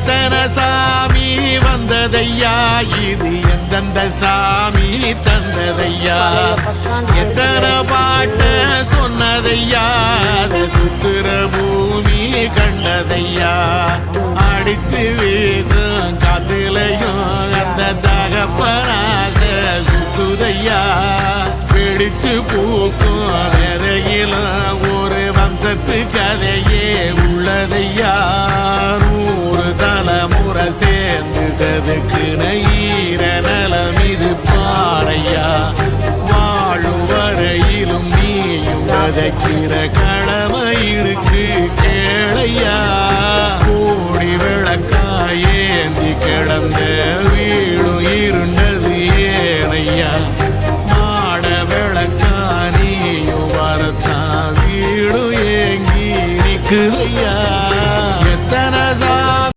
எத்தனை சாமி வந்ததையா இது எந்தெந்த சாமி தந்ததையா எத்தனை பாட்ட சொன்னதையா சுத்துற பூமி கண்டதையா அடிச்சு வீசும் காத்துலையும் அந்த தகப்பனாச சுத்துதையா பிடிச்சு பூக்கும் விதையிலும் ஒரு வம்சத்து கதையே உள்ளதையா 100 தலைமுறை சேர்ந்து செதுக்குன ஈர நலம் இது பாறையா வாழும் வரையிலும் நீயும் வதைக்கிற கடமை இருக்கு கேளையா கோடி விளக்காயேந்தி கிடந்த வீடு